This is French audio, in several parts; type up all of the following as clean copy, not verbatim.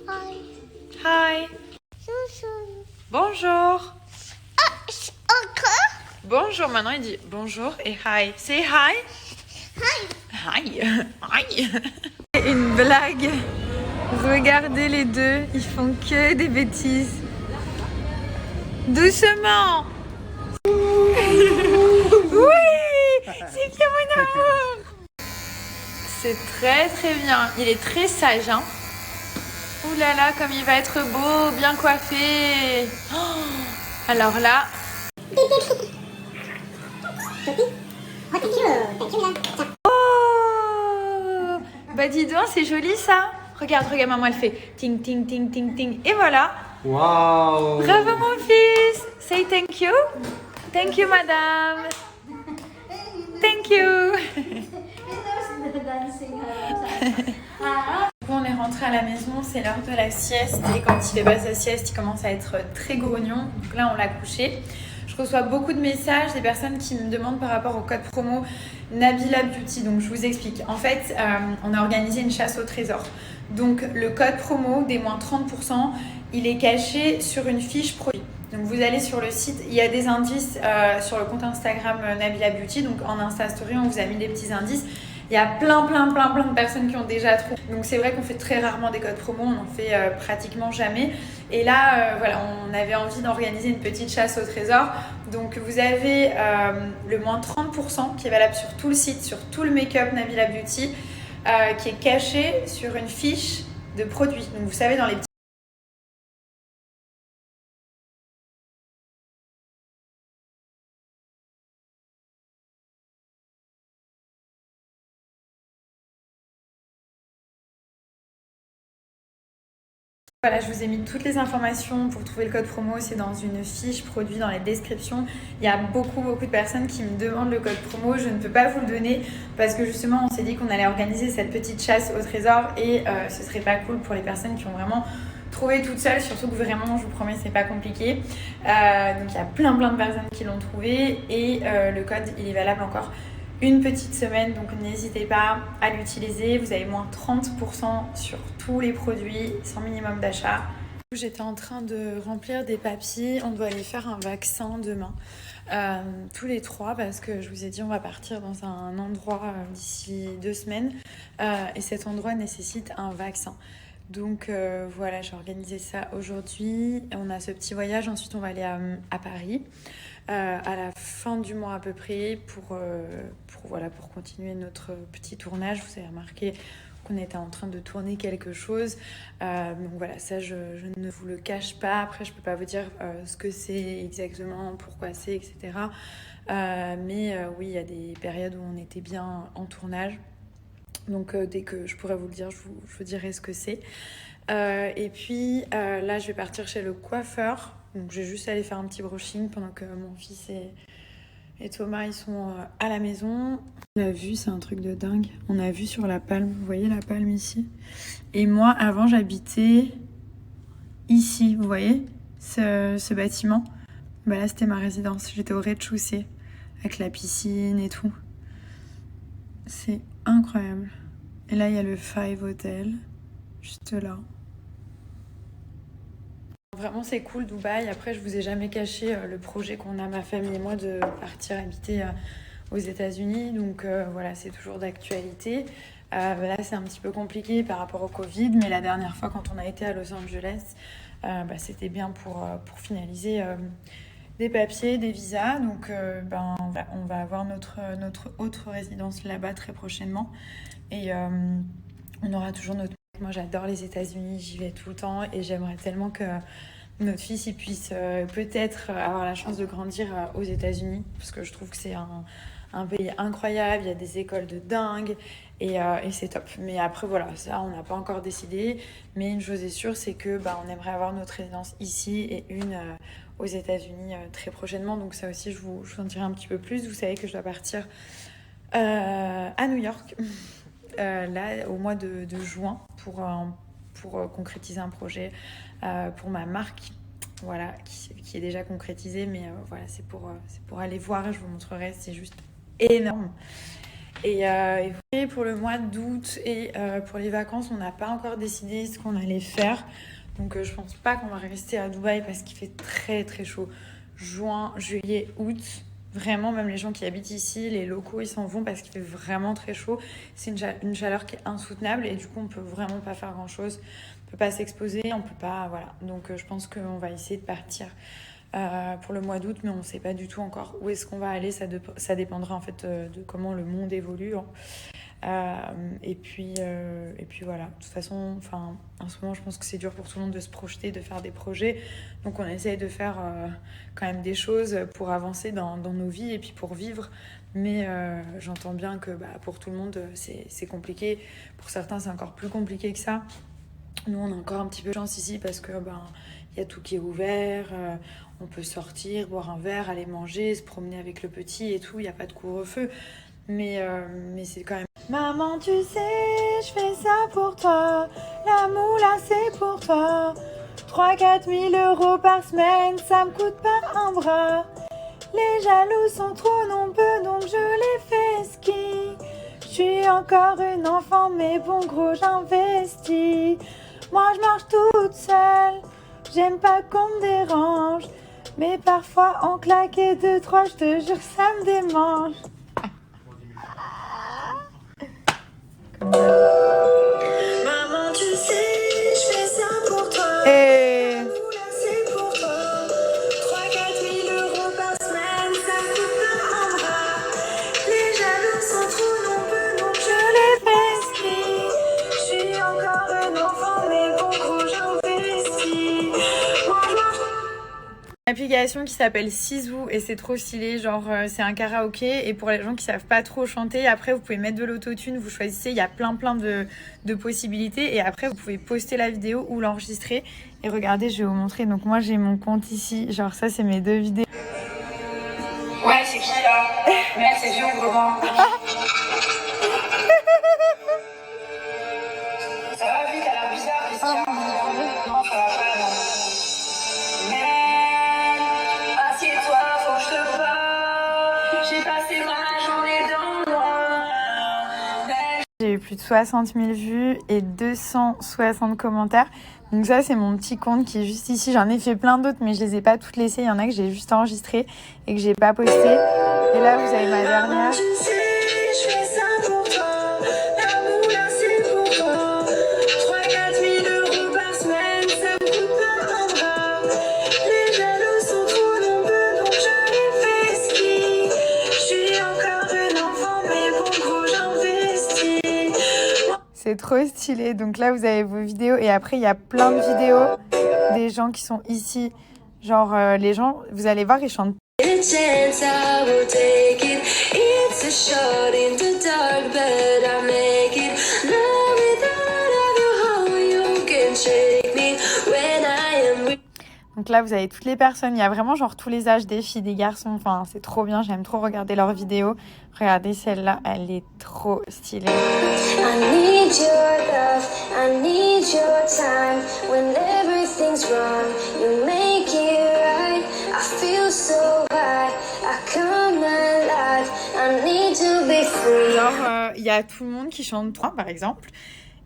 Hi. Hi. Susu. Bonjour. Okay. Bonjour. Maintenant, il dit bonjour et hi. Say hi. Hi. Hi. Hi. Une blague. Regardez les deux. Ils font que des bêtises. Doucement. Oui. C'est bien mon amour. C'est très très bien. Il est très sage, hein. Ouh là là, comme il va être beau, bien coiffé. Oh, alors là. Oh, bah dis donc, c'est joli ça. Regarde, regarde, maman, elle fait ting ting ting ting ting. Et voilà. Wow. Bravo mon fils. Say thank you. Thank you, madame. Thank you. On est rentré à la maison, c'est l'heure de la sieste et quand il fait pas sa sieste, il commence à être très grognon. Donc là, on l'a couché. Je reçois beaucoup de messages des personnes qui me demandent par rapport au code promo Nabila Beauty. Donc je vous explique. En fait, on a organisé une chasse au trésor. Donc le code promo des moins 30%, il est caché sur une fiche produit. Donc vous allez sur le site, il y a des indices sur le compte Instagram Nabila Beauty. Donc en Insta Story, on vous a mis des petits indices. Il y a plein de personnes qui ont déjà trouvé. Donc c'est vrai qu'on fait très rarement des codes promo, on en fait pratiquement jamais. Et là, voilà, on avait envie d'organiser une petite chasse au trésor. Donc vous avez le moins 30% qui est valable sur tout le site, sur tout le make-up Nabila Beauty, qui est caché sur une fiche de produits. Donc vous savez, dans les petits... Voilà, je vous ai mis toutes les informations pour trouver le code promo. C'est dans une fiche produit dans les descriptions. Il y a beaucoup de personnes qui me demandent le code promo. Je ne peux pas vous le donner parce que justement, on s'est dit qu'on allait organiser cette petite chasse au trésor et ce serait pas cool pour les personnes qui ont vraiment trouvé toutes seules. Surtout que vraiment, je vous promets, c'est pas compliqué. Donc il y a plein de personnes qui l'ont trouvé et le code, il est valable encore une petite semaine, donc n'hésitez pas à l'utiliser. Vous avez moins 30% sur tous les produits, sans minimum d'achat. J'étais en train de remplir des papiers. On doit aller faire un vaccin demain, tous les trois, parce que je vous ai dit, on va partir dans un endroit d'ici 2 semaines. Et cet endroit nécessite un vaccin. Donc voilà, j'ai organisé ça aujourd'hui. On a ce petit voyage, ensuite on va aller à Paris. À la fin du mois à peu près pour continuer notre petit tournage. Vous avez remarqué qu'on était en train de tourner quelque chose. Donc voilà, ça je ne vous le cache pas. Après, je peux pas vous dire ce que c'est exactement, pourquoi c'est, etc. Mais oui, il y a des périodes où on était bien en tournage. Donc dès que je pourrais vous le dire, je vous dirai ce que c'est. Et puis là, je vais partir chez le coiffeur. Donc je vais juste aller faire un petit brushing pendant que mon fils et Thomas, ils sont à la maison. La vue, c'est un truc de dingue. On a vu sur la palme, vous voyez la palme ici. Et moi, avant, j'habitais ici, vous voyez, ce bâtiment. Bah là, c'était ma résidence. J'étais au rez-de-chaussée, avec la piscine et tout. C'est incroyable. Et là, il y a le Five Hotel, juste là. Vraiment, c'est cool, Dubaï. Après, je vous ai jamais caché le projet qu'on a, ma famille et moi, de partir habiter aux États-Unis. Donc voilà, c'est toujours d'actualité. Là, c'est un petit peu compliqué par rapport au Covid, mais la dernière fois, quand on a été à Los Angeles, c'était bien pour finaliser des papiers, des visas. Donc on va avoir notre autre résidence là-bas très prochainement. Et on aura toujours notre... Moi, j'adore les États-Unis, j'y vais tout le temps et j'aimerais tellement que notre fils il puisse peut-être avoir la chance de grandir aux États-Unis parce que je trouve que c'est un pays incroyable, il y a des écoles de dingue et c'est top. Mais après, voilà, ça, on n'a pas encore décidé. Mais une chose est sûre, c'est que on aimerait avoir notre résidence ici et une aux États-Unis très prochainement. Donc ça aussi, je vous en dirai un petit peu plus. Vous savez que je dois partir à New York. Là, au mois de juin, pour concrétiser un projet pour ma marque, voilà, qui est déjà concrétisé, mais voilà, c'est pour aller voir, je vous montrerai, c'est juste énorme. Et pour le mois d'août et pour les vacances, on n'a pas encore décidé ce qu'on allait faire. Donc je pense pas qu'on va rester à Dubaï parce qu'il fait très très chaud. Juin, juillet, août, vraiment même les gens qui habitent ici, les locaux, ils s'en vont parce qu'il fait vraiment très chaud. C'est une chaleur qui est insoutenable et du coup on peut vraiment pas faire grand chose. On peut pas s'exposer, on peut pas, voilà. Donc je pense qu'on va essayer de partir pour le mois d'août, mais on ne sait pas du tout encore où est-ce qu'on va aller. Ça dépendra en fait de comment le monde évolue. Et puis voilà. De toute façon, en ce moment, je pense que c'est dur pour tout le monde de se projeter, de faire des projets. Donc on essaye de faire quand même des choses pour avancer dans nos vies et puis pour vivre. Mais j'entends bien que pour tout le monde, c'est compliqué. Pour certains, c'est encore plus compliqué que ça. Nous, on a encore un petit peu de chance ici parce que y a tout qui est ouvert. On peut sortir, boire un verre, aller manger, se promener avec le petit et tout. Il n'y a pas de couvre-feu. Mais c'est quand même... Maman, tu sais, je fais ça pour toi. La moula, c'est pour toi. 3-4 000 euros par semaine, ça me coûte pas un bras. Les jaloux sont trop nombreux, donc je les fais ski. Je suis encore une enfant, mais bon gros, j'investis. Moi, je marche toute seule. J'aime pas qu'on me dérange. Mais parfois, en claquer 2-3, je te jure, ça me démange. Maman, tu sais, je fais ça pour toi. Et... c'est pour toi. 3-4 000 euros par semaine, ça me coûte pas un bras. Les jaloux sont trop nombreux, donc je les fais ski. Je suis encore un enfant, mais bon gros, j'investis. Moi, je marche. Une application qui s'appelle Sizou et c'est trop stylé, genre c'est un karaoké et pour les gens qui savent pas trop chanter, après vous pouvez mettre de l'autotune, vous choisissez, il y a plein de possibilités et après vous pouvez poster la vidéo ou l'enregistrer et regardez, je vais vous montrer. Donc moi j'ai mon compte ici, genre ça c'est mes 2 vidéos. Ouais, c'est qui là? Merde, c'est vieux ou comment? Ça va vite, elle a l'air bizarre, Christian. Non, ça va pas, non. Merde, assieds-toi, faut que je te parle. J'ai passé ma journée dans le noir. J'ai eu plus de 60 000 vues et 260 commentaires. Donc ça, c'est mon petit compte qui est juste ici. J'en ai fait plein d'autres, mais je les ai pas toutes laissées. Il y en a que j'ai juste enregistrées et que j'ai pas postées. Et là, vous avez ma dernière. C'est trop stylé. Donc là, vous avez vos vidéos. Et après, il y a plein de vidéos des gens qui sont ici. Genre, les gens, vous allez voir, ils chantent. Donc là, vous avez toutes les personnes. Il y a vraiment genre tous les âges, des filles, des garçons. Enfin, c'est trop bien. J'aime trop regarder leurs vidéos. Regardez celle-là, elle est trop stylée. I need your love, I need your time. When everything's wrong, you make it right. I feel so high, I come alive. I need to be free. Genre, il y a tout le monde qui chante trois, par exemple.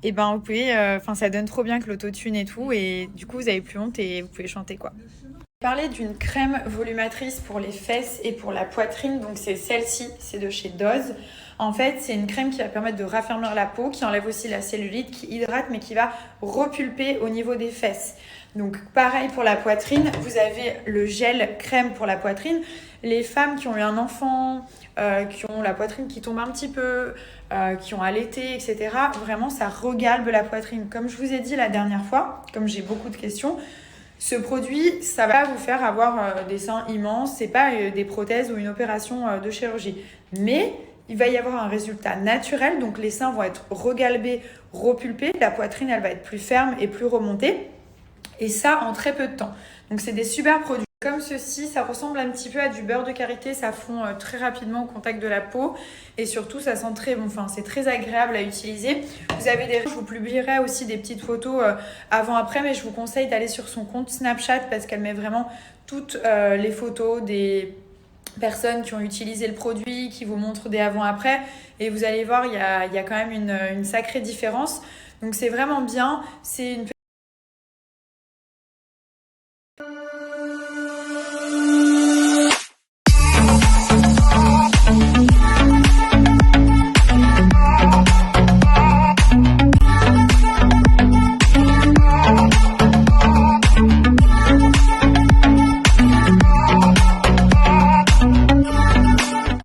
Et ben vous pouvez, ça donne trop bien que l'autotune et tout, et du coup vous avez plus honte et vous pouvez chanter quoi. Je vais parler d'une crème volumatrice pour les fesses et pour la poitrine, donc c'est celle-ci, c'est de chez Dose. En fait, c'est une crème qui va permettre de raffermir la peau, qui enlève aussi la cellulite, qui hydrate, mais qui va repulper au niveau des fesses. Donc pareil pour la poitrine, vous avez le gel crème pour la poitrine. Les femmes qui ont eu un enfant, qui ont la poitrine qui tombe un petit peu, qui ont allaité, etc. Vraiment, ça regalbe la poitrine. Comme je vous ai dit la dernière fois, comme j'ai beaucoup de questions, ce produit, ça va vous faire avoir des seins immenses. C'est pas des prothèses ou une opération de chirurgie. Mais il va y avoir un résultat naturel. Donc les seins vont être regalbés, repulpés. La poitrine, elle va être plus ferme et plus remontée. Et ça en très peu de temps. Donc c'est des super produits. Comme ceci, ça ressemble un petit peu à du beurre de karité, ça fond très rapidement au contact de la peau et surtout ça sent très bon, c'est très agréable à utiliser. Vous avez je vous publierai aussi des petites photos avant-après, mais je vous conseille d'aller sur son compte Snapchat parce qu'elle met vraiment toutes les photos des personnes qui ont utilisé le produit, qui vous montrent des avant-après et vous allez voir, il y a quand même une sacrée différence. Donc c'est vraiment bien, c'est une